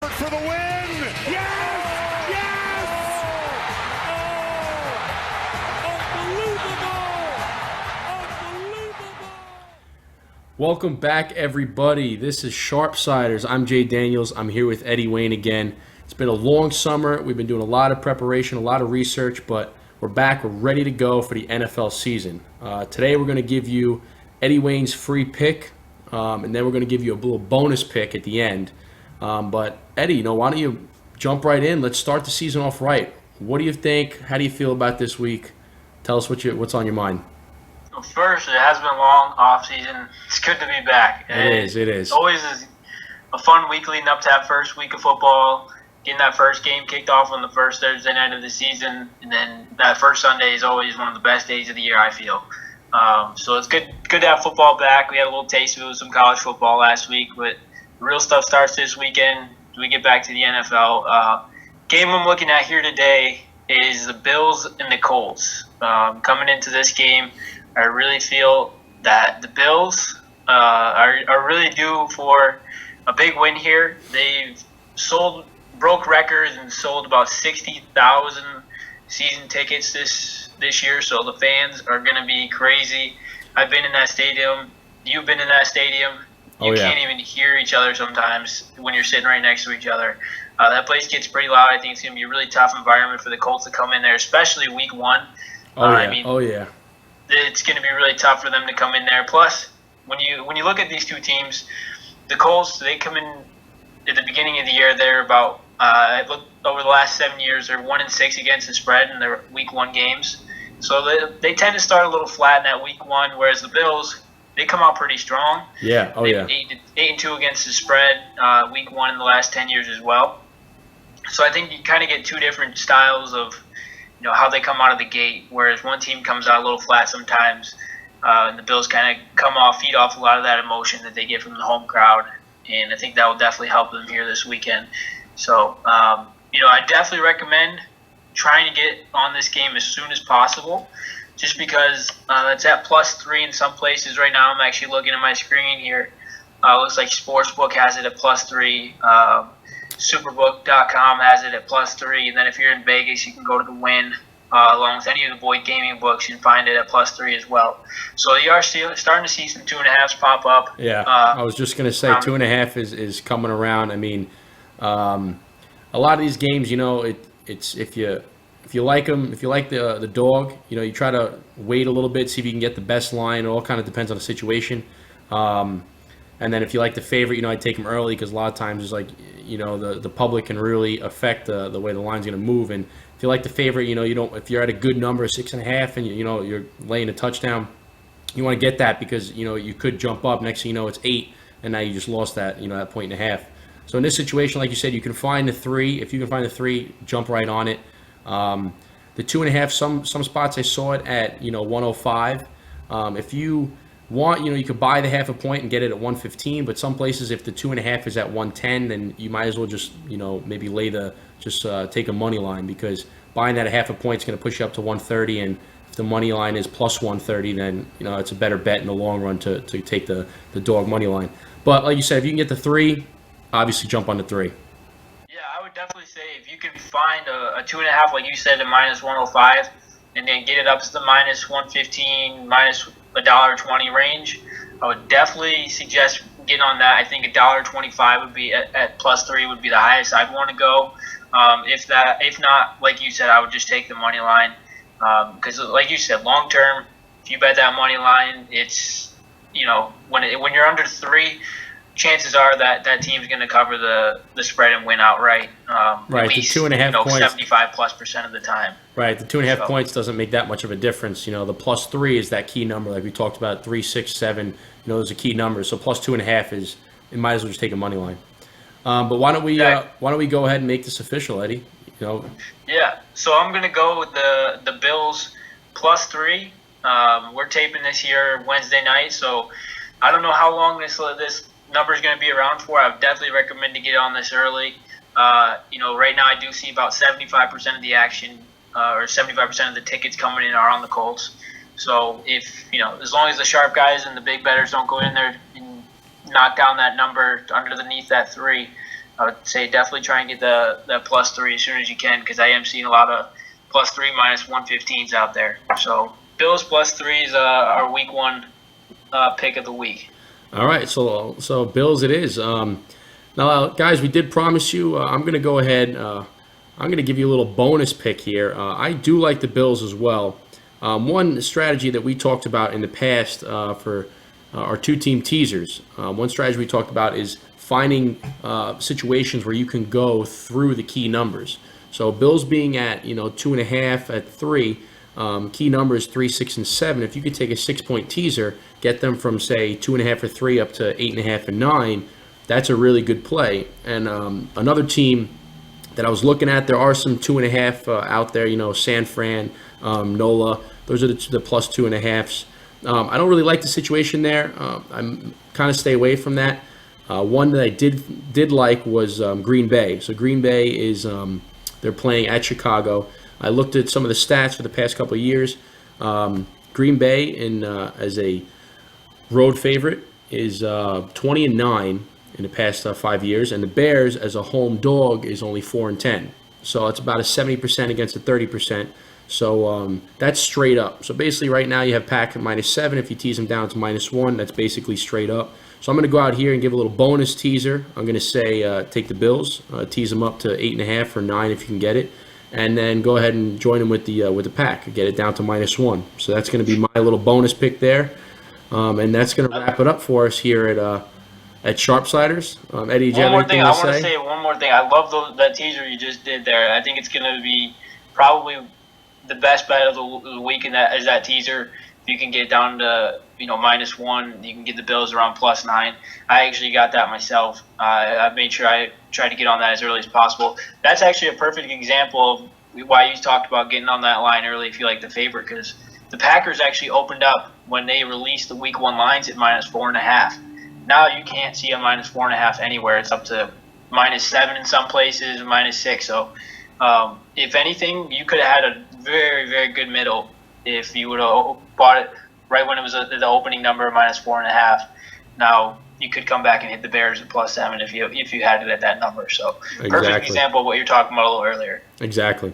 For the win! Yes! Yes! Oh! Unbelievable! Welcome back, everybody. This is Sharpsiders. I'm Jay Daniels. I'm here with Eddie Wayne again. It's been a long summer. We've been doing a lot of preparation, a lot of research, but we're back. We're ready to go for the NFL season. Today, we're going to give you Eddie Wayne's free pick, and then we're going to give you a little bonus pick at the end. But Eddie, why don't you jump right in? Let's start the season off right. What do you think? How do you feel about this week? Tell us what's on your mind. Well, first, it has been a long off season. It's good to be back. It is. It's always a fun week leading up to that first week of football, getting that first game kicked off on the first Thursday night of the season, and then that first Sunday is always one of the best days of the year, I feel. So it's good to have football back. We had a little taste of it with some college football last week, but the real stuff starts this weekend. We get back to the NFL. Game I'm looking at here today is the Bills and the Colts. Coming into this game, I really feel that the Bills are really due for a big win here. They've broke records and sold about 60,000 season tickets this year, so the fans are going to be crazy. I've been in that stadium. You've been in that stadium. You can't even hear each other sometimes when you're sitting right next to each other. That place gets pretty loud. I think it's going to be a really tough environment for the Colts to come in there, especially week one. It's going to be really tough for them to come in there. Plus, when you look at these two teams, the Colts, they come in at the beginning of the year. They're about over the last 7 years, they're 1-6 against the spread in their week one games. So they tend to start a little flat in that week one, whereas the Bills, they come out pretty strong. Yeah. 8-2 against the spread week one in the last 10 years as well. So I think you kind of get two different styles of how they come out of the gate, whereas one team comes out a little flat sometimes, and the Bills kind of feed off a lot of that emotion that they get from the home crowd, and I think that will definitely help them here this weekend. So, I definitely recommend trying to get on this game as soon as possible, just because it's at +3 in some places right now. I'm actually looking at my screen here. Looks like Sportsbook has it at +3. Superbook.com has it at +3. And then if you're in Vegas, you can go to the Win, along with any of the Boyd Gaming books, and find it at +3 as well. So you are starting to see some 2.5s pop up. Yeah, I was just going to say 2.5 is coming around. I mean, a lot of these games, it's if you like them, if you like the dog, you try to wait a little bit, see if you can get the best line. It all kind of depends on the situation. And then if you like the favorite, I'd take them early, because a lot of times it's like, the public can really affect the way the line's going to move. And if you like the favorite, if you're at a good number, 6.5, and you're laying a touchdown, you want to get that, because you could jump up. Next thing you know, it's 8, and now you just lost that that 1.5. So in this situation, like you said, you can find the 3. If you can find the 3, jump right on it. The 2.5, some spots I saw it at 105. If you want, you could buy the 0.5 point and get it at 115. But some places, if the 2.5 is at 110, then you might as well just maybe take a money line, because buying that at 0.5 point is going to push you up to 130. And if the money line is plus 130, then it's a better bet in the long run to take the dog money line. But like you said, if you can get the 3, obviously jump on the 3. I would definitely say if you can find a 2.5, like you said, at -105, and then get it up to the -115, -$1.20 range, I would definitely suggest getting on that. I think $1.25 would be at +3 would be the highest I'd want to go. If not, like you said, I would just take the money line, because like you said, long term, if you bet that money line, it's when you're under 3. Chances are that team's going to cover the spread and win outright. Right, at least, the 2.5 points, 75+% of the time. Right, the 2.5 points doesn't make that much of a difference. The +3 is that key number, like we talked about. 3, 6, 7. Those are key numbers. So +2.5 is, you might as well just take a money line. But why don't we go ahead and make this official, Eddie? Yeah. So I'm going to go with the Bills +3. We're taping this here Wednesday night, so I don't know how long this number is going to be around for. I would definitely recommend to get on this early. Right now I do see about 75% of the action, or 75% of the tickets coming in are on the Colts. So if as long as the sharp guys and the big bettors don't go in there and knock down that number underneath that 3, I would say definitely try and get that +3 as soon as you can, because I am seeing a lot of +3 -115s out there. So Bills +3 is our week 1 pick of the week. All right, so Bills it is. Now, guys, we did promise you. I'm going to go ahead. I'm going to give you a little bonus pick here. I do like the Bills as well. One strategy that we talked about in the past for our 2-team teasers. One strategy we talked about is finding situations where you can go through the key numbers. So Bills being at 2.5 at 3, key numbers 3, 6, and 7. If you could take a 6-point teaser, get them from say 2.5 or 3 up to 8.5 and 9, that's a really good play. And another team that I was looking at, there are some 2.5 out there. San Fran, NOLA. Those are the +2.5s. I don't really like the situation there. I'm kind of stay away from that. One that I did like was Green Bay. So Green Bay is they're playing at Chicago. I looked at some of the stats for the past couple of years. Green Bay as a road favorite is 20-9 in the past 5 years, and the Bears as a home dog is only 4-10. So it's about a 70% against a 30%. So that's straight up. So basically right now you have Pack at -7. If you tease them down to -1, that's basically straight up. So I'm going to go out here and give a little bonus teaser. I'm going to say take the Bills, tease them up to 8.5 or 9 if you can get it, and then go ahead and join them with the Pack, get it down to -1. So that's going to be my little bonus pick there, and that's going to wrap it up for us here at Sharpsiders. Eddie, do you have anything to say? I want to say one more thing. I love that teaser you just did there. I think it's going to be probably the best bet of the week is that teaser. If you can get down to -1, you can get the Bills around +9. I actually got that myself. I made sure I tried to get on that as early as possible. That's actually a perfect example of why you talked about getting on that line early if you like the favorite, because the Packers actually opened up when they released the week 1 lines at -4.5. Now you can't see a -4.5 anywhere. It's up to -7 in some places, -6. So if anything, you could have had a very, very good middle if you would have bought it right when it was the opening number of -4.5. Now you could come back and hit the Bears at +7 if you had it at that number. So perfect example of what you're talking about a little earlier. Exactly.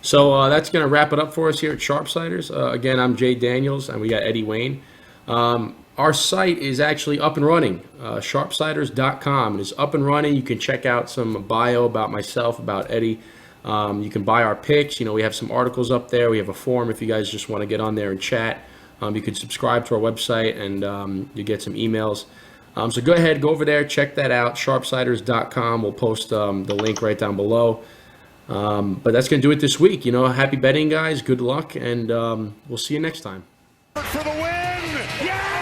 So that's going to wrap it up for us here at Sharpsiders. Again, I'm Jay Daniels, and we got Eddie Wayne. Our site is actually up and running. Sharpsiders.com. It is up and running. You can check out some bio about myself, about Eddie. You can buy our picks. We have some articles up there. We have a forum if you guys just want to get on there and chat. You can subscribe to our website, and you get some emails. So go ahead, go over there, check that out, sharpsiders.com. We'll post the link right down below. But that's going to do it this week. Happy betting, guys. Good luck, and we'll see you next time. For the win! Yeah!